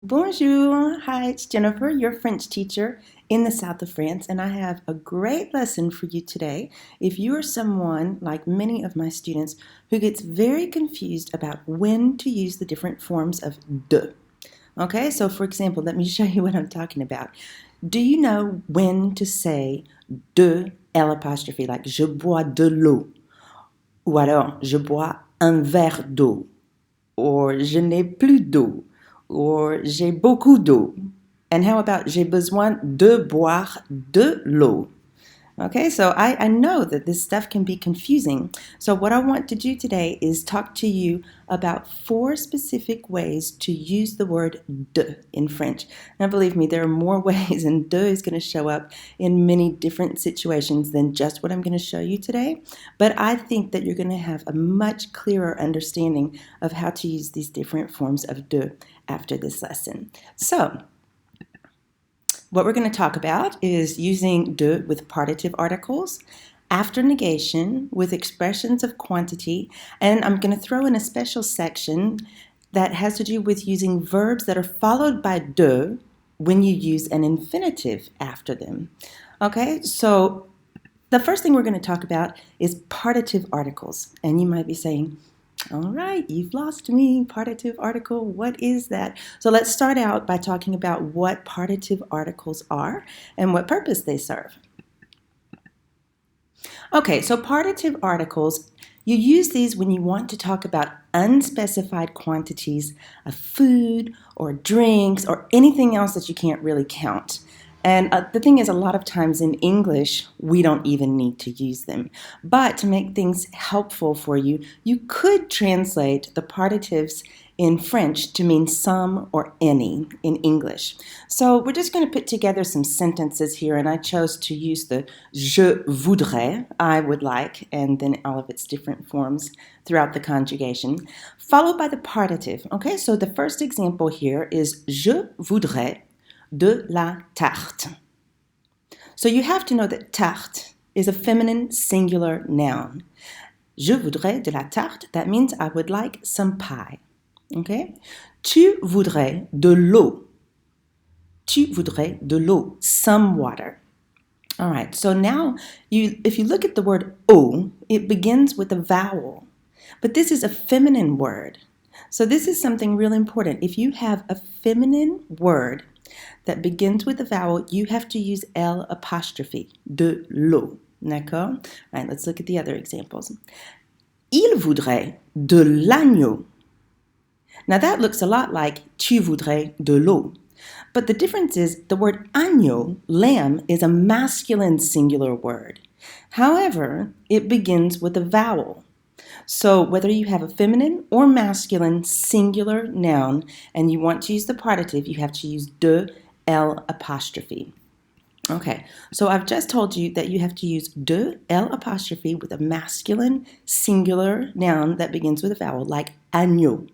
Bonjour. Hi, it's Jennifer, your French teacher in the south of France, and I have a great lesson for you today. If you are someone, like many of my students, who gets very confused about when to use the different forms of de. Okay, so for example, let me show you what I'm talking about. Do you know when to say de L apostrophe, like je bois de l'eau, ou alors je bois un verre d'eau, or je n'ai plus d'eau, or j'ai beaucoup d'eau. And how about j'ai besoin de boire de l'eau? Okay, so I know that this stuff can be confusing. So what I want to do today is talk to you about 4 specific ways to use the word de in French. Now believe me, there are more ways, and de is going to show up in many different situations than just what I'm going to show you today. But I think that you're going to have a much clearer understanding of how to use these different forms of de after this lesson. So what we're going to talk about is using de with partitive articles, after negation with expressions of quantity, and I'm going to throw in a special section that has to do with using verbs that are followed by de when you use an infinitive after them. Okay, so the first thing we're going to talk about is partitive articles, and you might be saying, all right, you've lost me. Partitive article, what is that? So let's start out by talking about what partitive articles are and what purpose they serve. Okay, so partitive articles, you use these when you want to talk about unspecified quantities of food or drinks or anything else that you can't really count. And the thing is, a lot of times in English, we don't even need to use them. But to make things helpful for you, you could translate the participes in French to mean some or any in English. So we're just going to put together some sentences here, and I chose to use the je voudrais, I would like, and then all of its different forms throughout the conjugation, followed by the partitive. Okay, so the first example here is je voudrais de la tarte. So you have to know that tarte is a feminine singular noun. Je voudrais de la tarte, that means I would like some pie. Okay? Tu voudrais de l'eau. Tu voudrais de l'eau, some water. All right, so now if you look at the word eau, it begins with a vowel. But this is a feminine word. So this is something really important. If you have a feminine word that begins with a vowel, you have to use L apostrophe, de l'eau. D'accord? All right, let's look at the other examples. Il voudrait de l'agneau. Now that looks a lot like tu voudrais de l'eau. But the difference is the word agneau, lamb, is a masculine singular word. However, it begins with a vowel. So whether you have a feminine or masculine singular noun and you want to use the partitive, you have to use de L apostrophe. Okay, so I've just told you that you have to use de L apostrophe with a masculine singular noun that begins with a vowel, like agneau.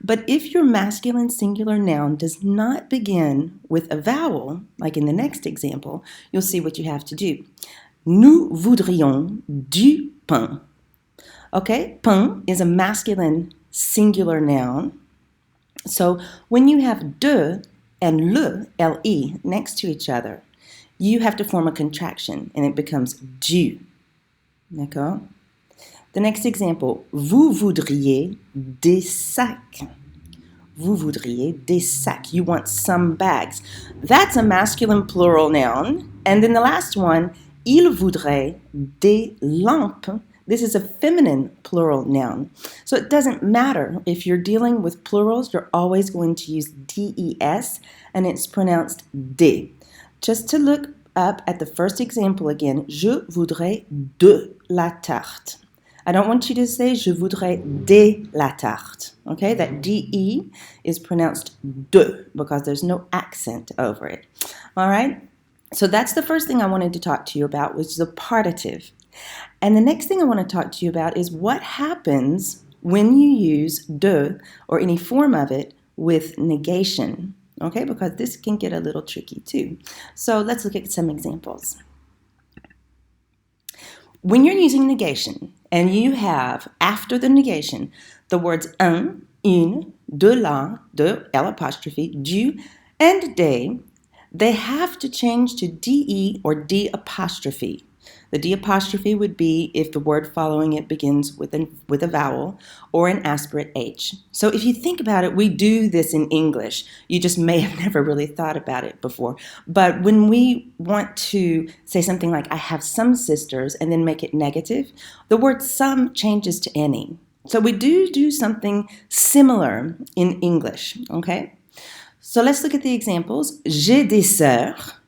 But if your masculine singular noun does not begin with a vowel, like in the next example, you'll see what you have to do. Nous voudrions du pain. Okay, pain is a masculine singular noun. So when you have de and le, L-E, next to each other, you have to form a contraction and it becomes du. D'accord? The next example, vous voudriez des sacs. Vous voudriez des sacs. You want some bags. That's a masculine plural noun. And then the last one, il voudrait des lampes. This is a feminine plural noun. So it doesn't matter. If you're dealing with plurals, you're always going to use des, and it's pronounced des. Just to look up at the first example again, je voudrais de la tarte. I don't want you to say je voudrais des la tarte. Okay, that de is pronounced de because there's no accent over it. All right, so that's the first thing I wanted to talk to you about, which is the partitive. And the next thing I want to talk to you about is what happens when you use de or any form of it with negation. Okay, because this can get a little tricky too. So let's look at some examples. When you're using negation and you have after the negation the words un, une, de la, de, L apostrophe, du, and des, they have to change to de or d apostrophe. The d apostrophe would be if the word following it begins with a vowel or an aspirate h. So if you think about it, we do this in English. You just may have never really thought about it before. But when we want to say something like, I have some sisters, and then make it negative, the word some changes to any. So we do something similar in English, okay? So let's look at the examples. J'ai des sœurs.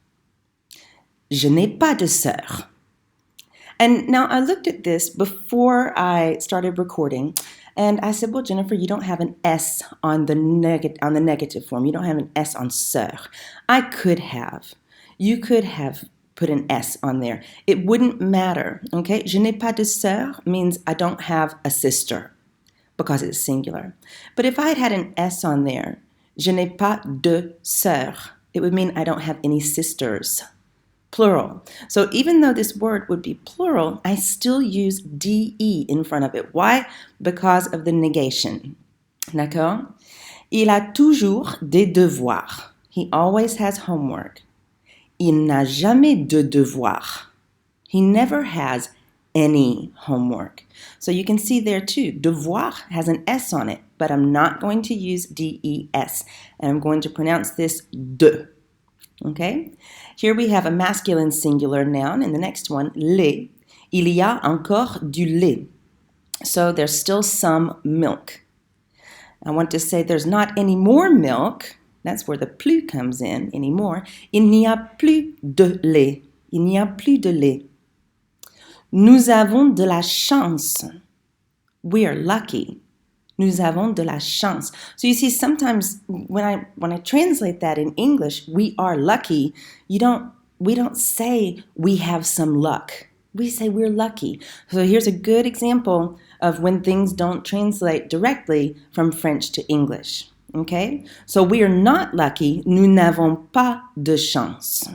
Je n'ai pas de sœurs. And now I looked at this before I started recording, and I said, well, Jennifer, you don't have an S on the negative form. You don't have an S on sœur. I could have. You could have put an S on there. It wouldn't matter, okay? Je n'ai pas de sœur means I don't have a sister because it's singular. But if I had had an S on there, je n'ai pas de sœurs, it would mean I don't have any sisters, plural. So even though this word would be plural, I still use de in front of it. Why? Because of the negation. D'accord? Il a toujours des devoirs. He always has homework. Il n'a jamais de devoirs. He never has any homework. So you can see there too, devoir has an S on it, but I'm not going to use D-E-S, and I'm going to pronounce this de. Okay? Here we have a masculine singular noun, and the next one, lait. Il y a encore du lait. So there's still some milk. I want to say there's not any more milk. That's where the plus comes in, anymore. Il n'y a plus de lait. Il n'y a plus de lait. Nous avons de la chance. We are lucky. Nous avons de la chance. So you see, sometimes when I translate that in English, we are lucky, we don't say we have some luck. We say we're lucky. So here's a good example of when things don't translate directly from French to English. Okay? So we are not lucky. Nous n'avons pas de chance.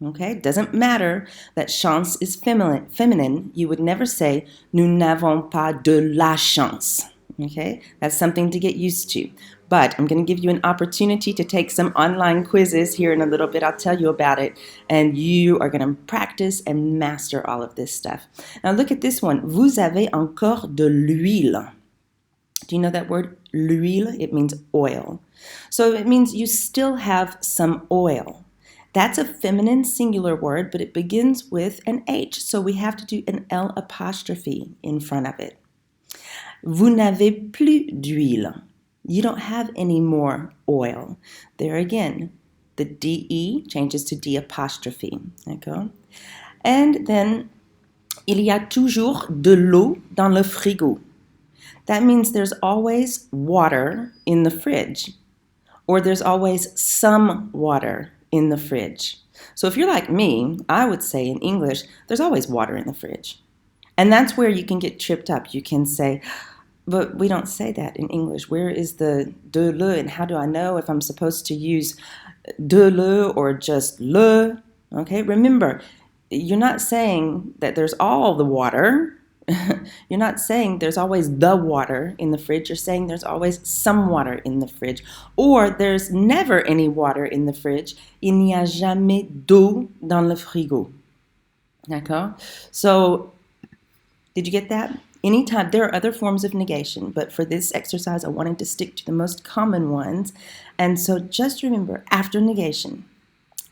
Okay? It doesn't matter that chance is feminine. You would never say nous n'avons pas de la chance. Okay? That's something to get used to. But I'm going to give you an opportunity to take some online quizzes here in a little bit. I'll tell you about it. And you are going to practice and master all of this stuff. Now look at this one. Vous avez encore de l'huile. Do you know that word? L'huile? It means oil. So it means you still have some oil. That's a feminine singular word, but it begins with an H, so we have to do an L apostrophe in front of it. Vous n'avez plus d'huile. You don't have any more oil. There again, the DE changes to D apostrophe. Okay? And then, il y a toujours de l'eau dans le frigo. That means there's always water in the fridge, or there's always some water in the fridge. So if you're like me, I would say in English, there's always water in the fridge. And that's where you can get tripped up. You can say, but we don't say that in English. Where is the de le, and how do I know if I'm supposed to use de le or just le? Okay, remember, you're not saying that there's all the water. You're not saying there's always the water in the fridge. You're saying there's always some water in the fridge. Or there's never any water in the fridge. Il n'y a jamais d'eau dans le frigo. D'accord? So, did you get that? Anytime, there are other forms of negation, but for this exercise, I wanted to stick to the most common ones. And so just remember, after negation,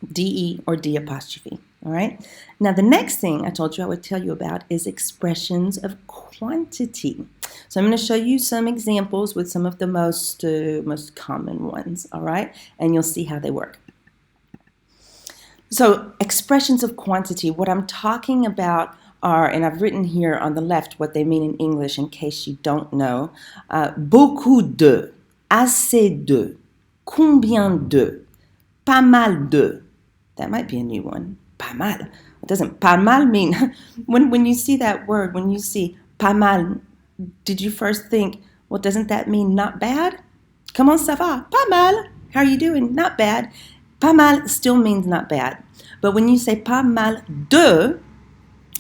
DE or D apostrophe. All right. Now, the next thing I told you I would tell you about is expressions of quantity. So I'm going to show you some examples with some of the most common ones. All right. And you'll see how they work. So expressions of quantity, what I'm talking about are, and I've written here on the left what they mean in English in case you don't know. Beaucoup de, assez de, combien de, pas mal de. That might be a new one. Pas mal. It doesn't pas mal mean, when you see that word, when you see pas mal, did you first think, well, doesn't that mean not bad? Comment ça va? Pas mal. How are you doing? Not bad. Pas mal still means not bad. But when you say pas mal de,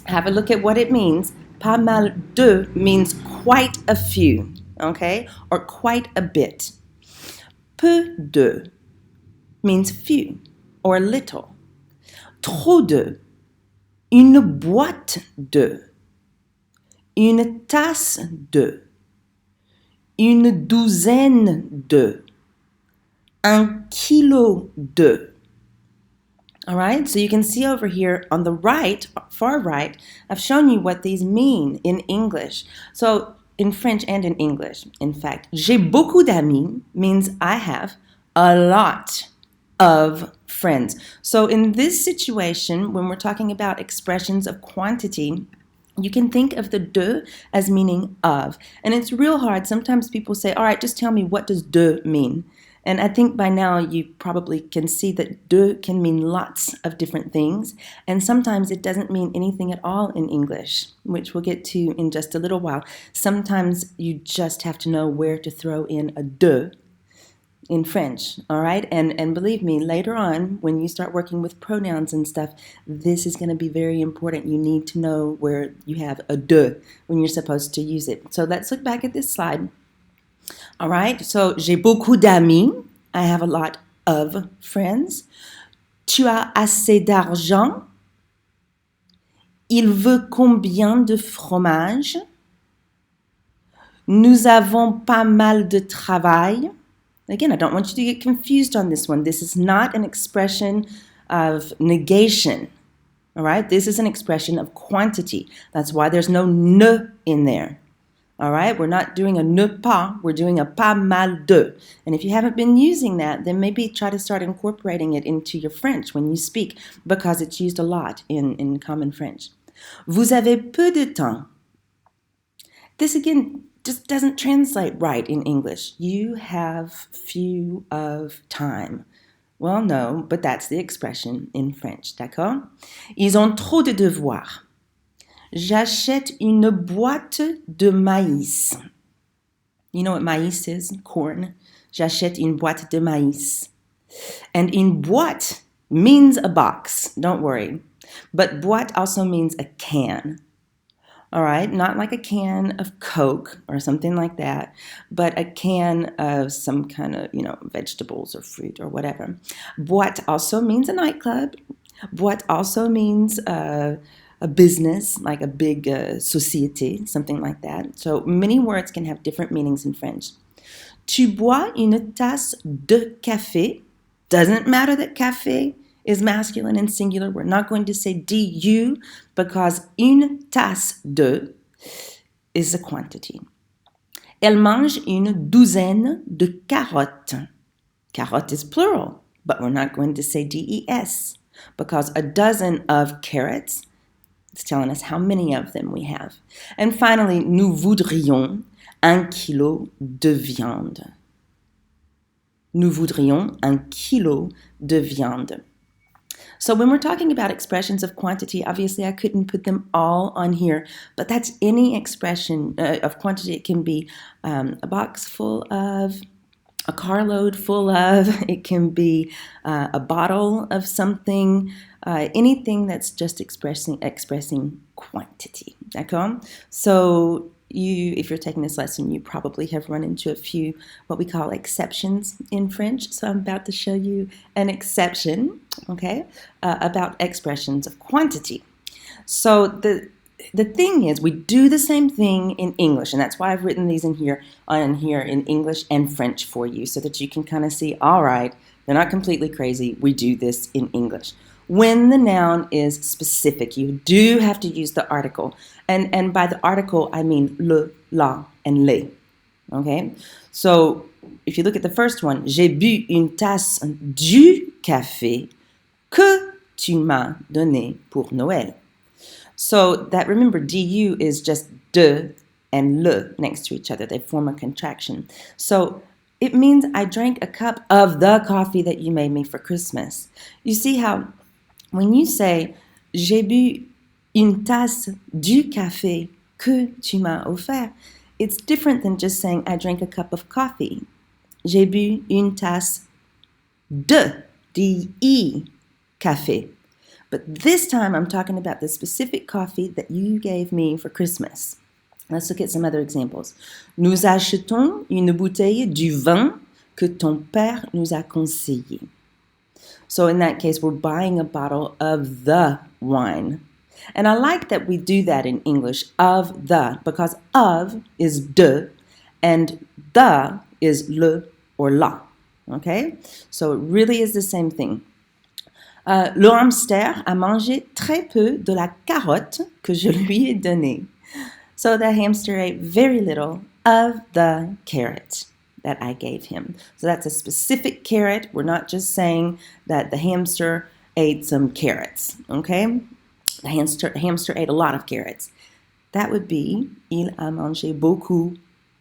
have a look at what it means. Pas mal de means quite a few. okay, or quite a bit. Peu de means few or little. Trop de, une boîte de, une tasse de, une douzaine de, un kilo de. All right, so you can see over here on the right, far right, I've shown you what these mean in English. So in French and in English, in fact, j'ai beaucoup d'amis means I have a lot of friends. So in this situation, when we're talking about expressions of quantity, you can think of the de as meaning of. And it's real hard. Sometimes people say, all right, just tell me, what does de mean? And I think by now you probably can see that de can mean lots of different things. And sometimes it doesn't mean anything at all in English, which we'll get to in just a little while. Sometimes you just have to know where to throw in a de in French, all right? And believe me, later on, when you start working with pronouns and stuff, this is going to be very important. You need to know where you have a de when you're supposed to use it. So let's look back at this slide. All right, so j'ai beaucoup d'amis. I have a lot of friends. Tu as assez d'argent. Il veut combien de fromage? Nous avons pas mal de travail. Again, I don't want you to get confused on this one. This is not an expression of negation. All right, this is an expression of quantity. That's why there's no ne in there. All right, we're not doing a ne pas, we're doing a pas mal de. And if you haven't been using that, then maybe try to start incorporating it into your French when you speak, because it's used a lot in common French. Vous avez peu de temps. This again just doesn't translate right in English. You have few of time. Well, no, but that's the expression in French, d'accord? Ils ont trop de devoirs. J'achète une boîte de maïs. You know what maïs is? Corn. J'achète une boîte de maïs. And une boîte means a box, don't worry. But boîte also means a can. All right, not like a can of Coke or something like that, but a can of some kind of, vegetables or fruit or whatever. Boîte also means a nightclub. Boîte also means a business, like a big société, something like that. So many words can have different meanings in French. Tu bois une tasse de café. Doesn't matter that café is masculine and singular. We're not going to say du because une tasse de is a quantity. Elle mange une douzaine de carottes. Carotte is plural, but we're not going to say des because a dozen of carrots is telling us how many of them we have. And finally, nous voudrions 1 kilo de viande. Nous voudrions 1 kilo de viande. So when we're talking about expressions of quantity, obviously I couldn't put them all on here, but that's any expression of quantity. It can be a box full of, a carload full of, it can be a bottle of something, anything that's just expressing quantity. D'accord? So if you're taking this lesson, you probably have run into a few what we call exceptions in French. So I'm about to show you an exception, okay, about expressions of quantity. So the thing is, we do the same thing in English, and that's why I've written these in here in English and French for you, so that you can kind of see, all right, they're not completely crazy. We do this in English. When the noun is specific, you do have to use the article. And by the article, I mean le, la, and les. Okay? So if you look at the first one, j'ai bu une tasse du café que tu m'as donné pour Noël. So that, remember, du is just de and le next to each other. They form a contraction. So it means I drank a cup of the coffee that you made me for Christmas. You see how when you say j'ai bu une tasse du café que tu m'as offert, it's different than just saying I drank a cup of coffee. J'ai bu une tasse de, D-E, café. But this time I'm talking about the specific coffee that you gave me for Christmas. Let's look at some other examples. Nous achetons une bouteille du vin que ton père nous a conseillé. So in that case, we're buying a bottle of the wine. And I like that we do that in English, of the, because of is de, and the is le or la. Okay? So it really is the same thing. Le hamster a mangé très peu de la carotte que je lui ai donnée. So the hamster ate very little of the carrot that I gave him. So that's a specific carrot. We're not just saying that the hamster ate some carrots, okay? The hamster ate a lot of carrots. That would be il a mangé beaucoup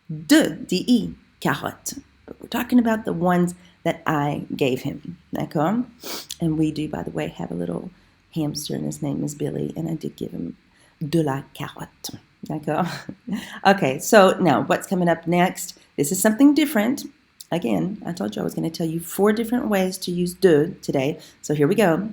de carottes. But we're talking about the ones that I gave him, d'accord? And we do, by the way, have a little hamster, and his name is Billy, and I did give him de la carotte, d'accord? Okay, so now what's coming up next? This is something different. Again, I told you I was going to tell you 4 different ways to use de today, so here we go.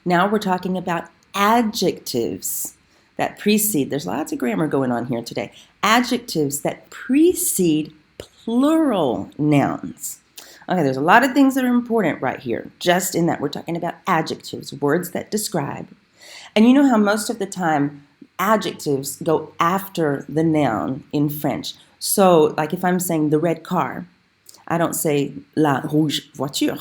Now we're talking about adjectives that precede. There's lots of grammar going on here today. Adjectives that precede plural nouns. Okay, there's a lot of things that are important right here. Just in that we're talking about adjectives, words that describe. And you know how most of the time adjectives go after the noun in French. So, like if I'm saying the red car, I don't say la rouge voiture.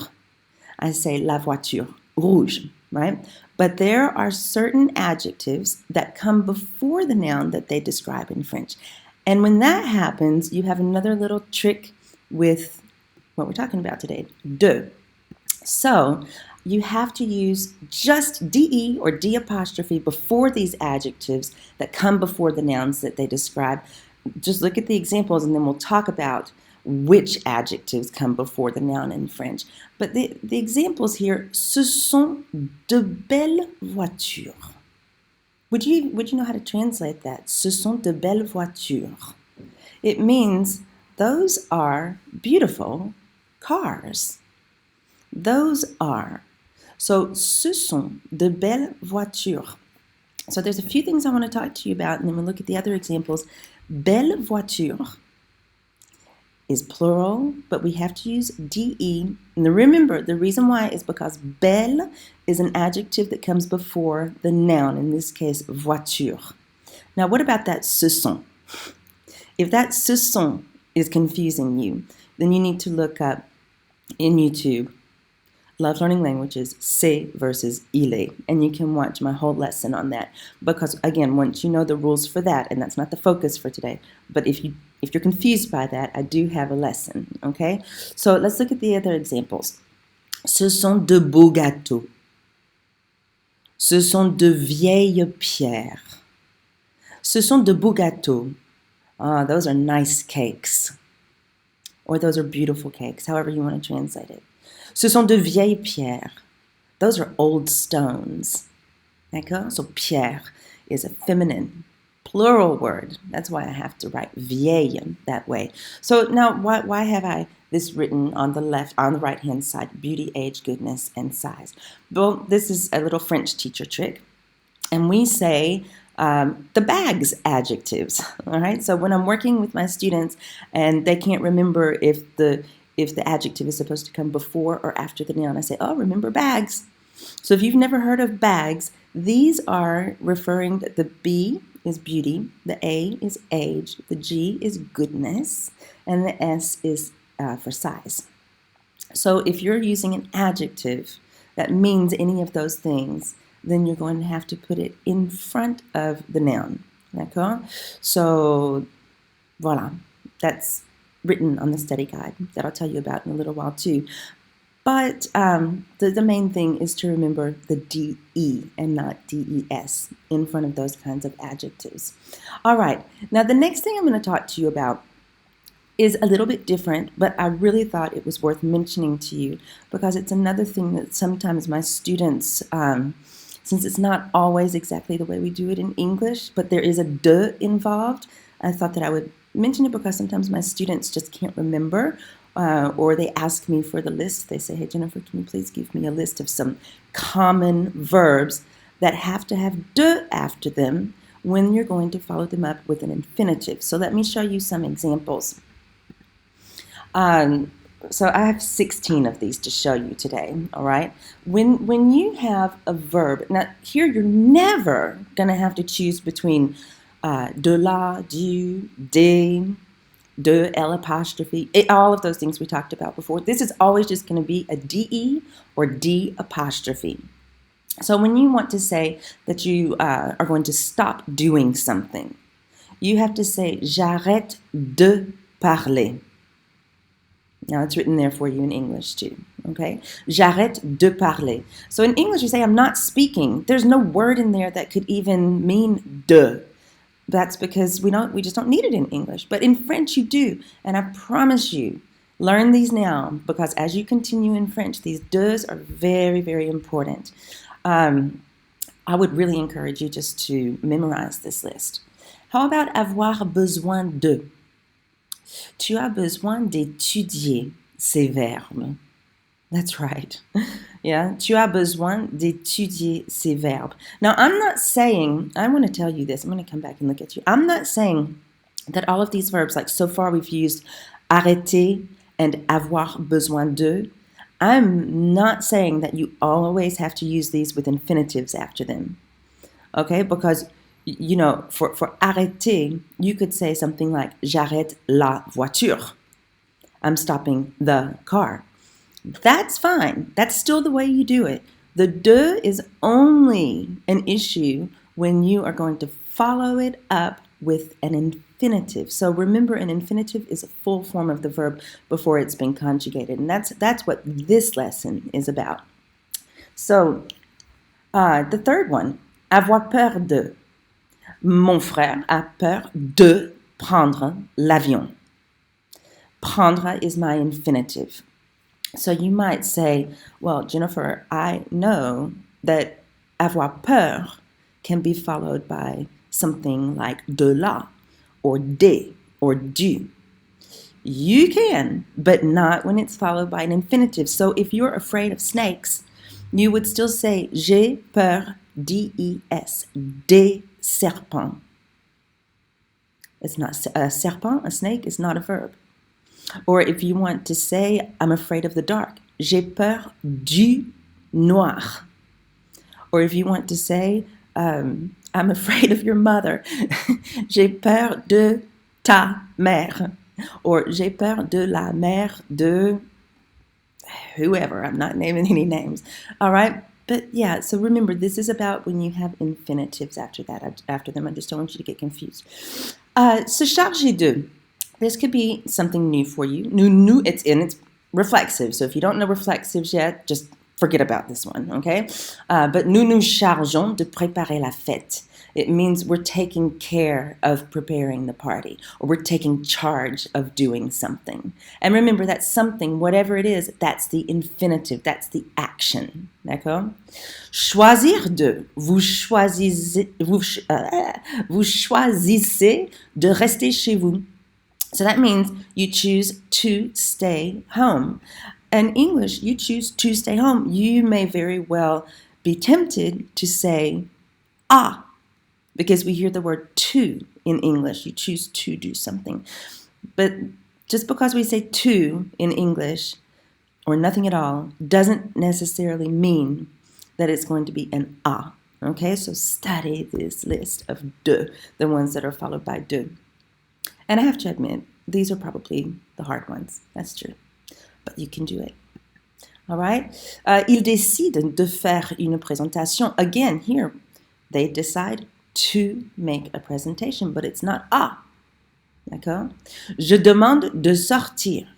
I say la voiture rouge, right? But there are certain adjectives that come before the noun that they describe in French. And when that happens, you have another little trick with what we're talking about today, de. So you have to use just de or d apostrophe before these adjectives that come before the nouns that they describe. Just look at the examples and then we'll talk about which adjectives come before the noun in French. But the examples here, ce sont de belles voitures. Would you know how to translate that? Ce sont de belles voitures. It means those are beautiful cars. Those are. So, ce sont de belles voitures. So there's a few things I want to talk to you about, and then we'll look at the other examples. Belle voiture is plural, but we have to use de. And remember, the reason why is because belle is an adjective that comes before the noun, in this case, voiture. Now, what about that ce sont? If that ce sont is confusing you, then you need to look up in YouTube, Love Learning Languages, c'est versus il est, and you can watch my whole lesson on that. Because again, once you know the rules for that, and that's not the focus for today, but if you're confused by that, I do have a lesson, okay? So let's look at the other examples. Ce sont de beaux gâteaux. Ce sont de vieilles pierres. Ce sont de beaux gâteaux. Ah, those are nice cakes. Or those are beautiful cakes, however you want to translate it. Ce sont de vieilles pierres. Those are old stones. D'accord? So pierre is a feminine plural word. That's why I have to write vieille that way. So now why have I this written on the right-hand side, beauty, age, goodness, and size? Well, this is a little French teacher trick. And we say the bags adjectives, all right? So when I'm working with my students and they can't remember if the adjective is supposed to come before or after the noun, I say, oh, remember bags. So if you've never heard of bags, these are referring to the B is beauty, the A is age, the G is goodness, and the S is for size. So if you're using an adjective that means any of those things, then you're going to have to put it in front of the noun. D'accord? So, voilà. That's written on the study guide that I'll tell you about in a little while too. But the main thing is to remember the DE and not DES in front of those kinds of adjectives. All right. Now, the next thing I'm going to talk to you about is a little bit different, but I really thought it was worth mentioning to you because it's another thing that sometimes my students, since it's not always exactly the way we do it in English, but there is a de involved, I thought that I would mention it because sometimes my students just can't remember or they ask me for the list. They say, hey, Jennifer, can you please give me a list of some common verbs that have to have de after them when you're going to follow them up with an infinitive. So let me show you some examples. So I have 16 of these to show you today, all right? When you have a verb, now here you're never going to have to choose between de la, du, de, L apostrophe, all of those things we talked about before. This is always just going to be a de or d apostrophe. So when you want to say that you are going to stop doing something, you have to say j'arrête de parler. Now it's written there for you in English too, okay? J'arrête de parler. So in English you say I'm not speaking. There's no word in there that could even mean de. That's because we just don't need it in English. But in French you do. And I promise you, learn these now because as you continue in French, these deux are very, very important. I would really encourage you just to memorize this list. How about avoir besoin de? Tu as besoin d'étudier ces verbes. That's right. Yeah, tu as besoin d'étudier ces verbes. Now, I'm not saying, I want to tell you this. I'm going to come back and look at you. I'm not saying that all of these verbs, like so far we've used arrêter and avoir besoin de. I'm not saying that you always have to use these with infinitives after them. Okay, because you know, for arrêter, you could say something like j'arrête la voiture. I'm stopping the car. That's fine. That's still the way you do it. The de is only an issue when you are going to follow it up with an infinitive. So remember, an infinitive is a full form of the verb before it's been conjugated. And that's what this lesson is about. So the third one, avoir peur de. Mon frère a peur de prendre l'avion. Prendre is my infinitive. So you might say, well, Jennifer, I know that avoir peur can be followed by something like de la, or de, or du. You can, but not when it's followed by an infinitive. So if you're afraid of snakes, you would still say, j'ai peur, D-E-S, des serpents. It's not a serpent, a snake is not a verb. Or if you want to say, I'm afraid of the dark, j'ai peur du noir. Or if you want to say, I'm afraid of your mother, j'ai peur de ta mère. Or j'ai peur de la mère de whoever. I'm not naming any names. All right? But yeah, so remember, this is about when you have infinitives after them. I just don't want you to get confused. Se charger de. This could be something new for you. New, it's reflexive. So if you don't know reflexives yet, just forget about this one, okay? But nous nous chargeons de préparer la fête. It means we're taking care of preparing the party, or we're taking charge of doing something. And remember that something, whatever it is, that's the infinitive, that's the action. D'accord? Choisir de. Vous choisissez de rester chez vous. So that means you choose to stay home. In English, you choose to stay home. You may very well be tempted to say, ah, because we hear the word to in English. You choose to do something. But just because we say to in English, or nothing at all, doesn't necessarily mean that it's going to be an ah. Okay, so study this list of de, the ones that are followed by de. And I have to admit, these are probably the hard ones. That's true. But you can do it. All right? Ils décident de faire une présentation. Again, here, they decide to make a presentation, but it's not à. D'accord? Je demande de sortir.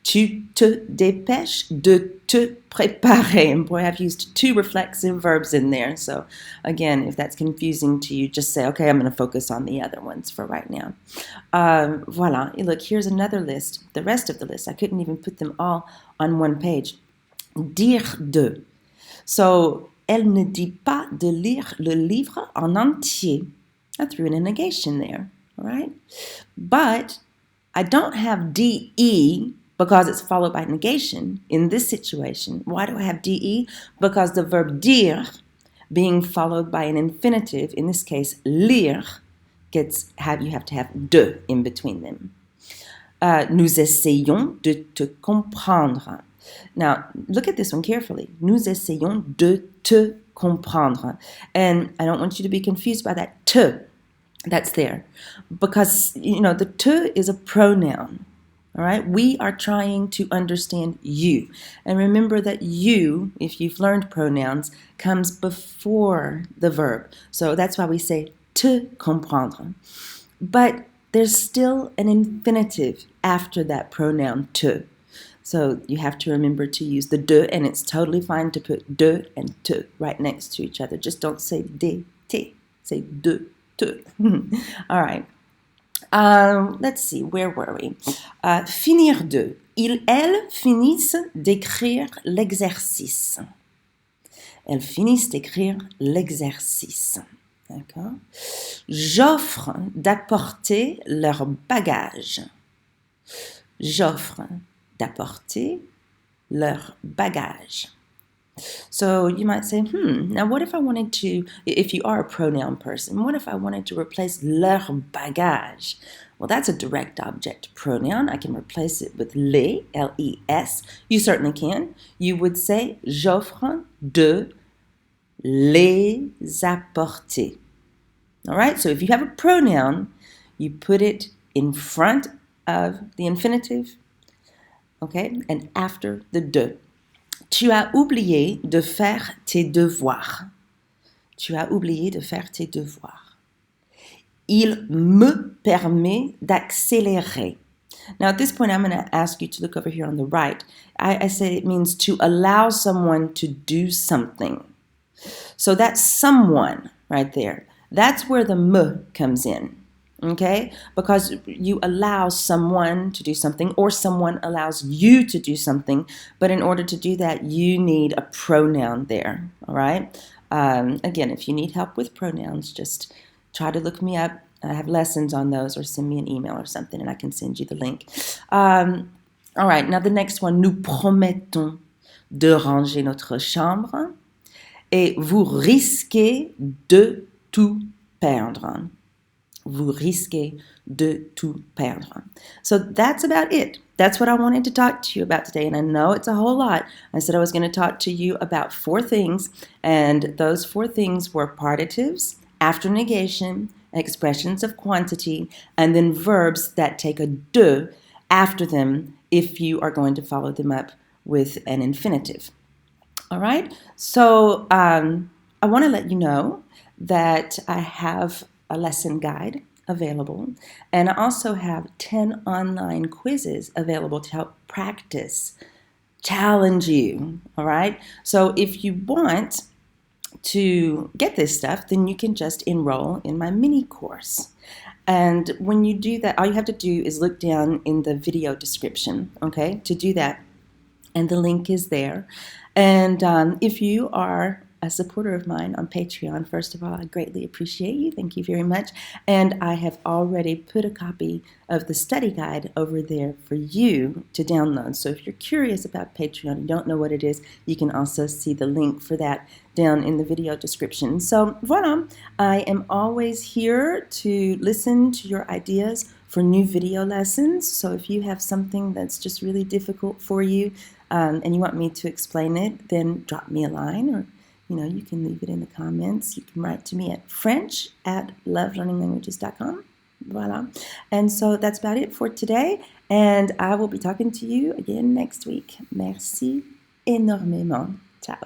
Tu te dépêches de te préparer. And boy, I've used 2 reflexive verbs in there. So again, if that's confusing to you, just say, okay, I'm going to focus on the other ones for right now. Voilà. Look, here's another list. The rest of the list, I couldn't even put them all on one page. Dire de. So, elle ne dit pas de lire le livre en entier. I threw in a negation there. All right? But I don't have de because it's followed by negation in this situation. Why do I have de? Because the verb dire being followed by an infinitive, in this case, lire, you have to have de in between them. Nous essayons de te comprendre. Now, look at this one carefully. Nous essayons de te comprendre. And I don't want you to be confused by that te that's there. Because, the te is a pronoun. All right? We are trying to understand you. And remember that you, if you've learned pronouns, comes before the verb. So that's why we say te comprendre. But there's still an infinitive after that pronoun te. So you have to remember to use the de, and it's totally fine to put de and te right next to each other. Just don't say de, te. Say de, te. All right. Let's see, where were we? Finir de. Elles finissent d'écrire l'exercice. Elles finissent d'écrire l'exercice. D'accord? J'offre d'apporter leur bagage. J'offre d'apporter leur bagage. So you might say, now what if I wanted to, if you are a pronoun person, what if I wanted to replace leur bagage? Well, that's a direct object pronoun. I can replace it with les, L-E-S. You certainly can. You would say, j'offre de les apporter. All right, so if you have a pronoun, you put it in front of the infinitive, okay, and after the de. Tu as oublié de faire tes devoirs. Tu as oublié de faire tes devoirs. Il me permet d'accélérer. Now, at this point, I'm going to ask you to look over here on the right. I say it means to allow someone to do something. So that's someone right there. That's where the me comes in, okay? Because you allow someone to do something or someone allows you to do something, but in order to do that, you need a pronoun there, all right? Again, if you need help with pronouns, just try to look me up. I have lessons on those, or send me an email or something and I can send you the link. All right, now the next one, nous promettons de ranger notre chambre et vous risquez de tout perdre. Vous risquez de tout perdre. So that's about it. That's what I wanted to talk to you about today. And I know it's a whole lot. I said I was going to talk to you about 4 things. And those 4 things were partitives, after negation, expressions of quantity, and then verbs that take a de after them if you are going to follow them up with an infinitive. All right? So I want to let you know that I have a lesson guide available, and I also have 10 online quizzes available to help practice, challenge you, all right? So if you want to get this stuff, then you can just enroll in my mini course. And when you do that, all you have to do is look down in the video description, okay, to do that. And the link is there. And if you are a supporter of mine on Patreon, first of all, I greatly appreciate you. Thank you very much. And I have already put a copy of the study guide over there for you to download. So if you're curious about Patreon and don't know what it is, you can also see the link for that down in the video description. So voila, I am always here to listen to your ideas for new video lessons. So if you have something that's just really difficult for you and you want me to explain it, then drop me a line, or you can leave it in the comments. You can write to me at french@lovelearninglanguages.com. Voila. And so that's about it for today. And I will be talking to you again next week. Merci énormément. Ciao.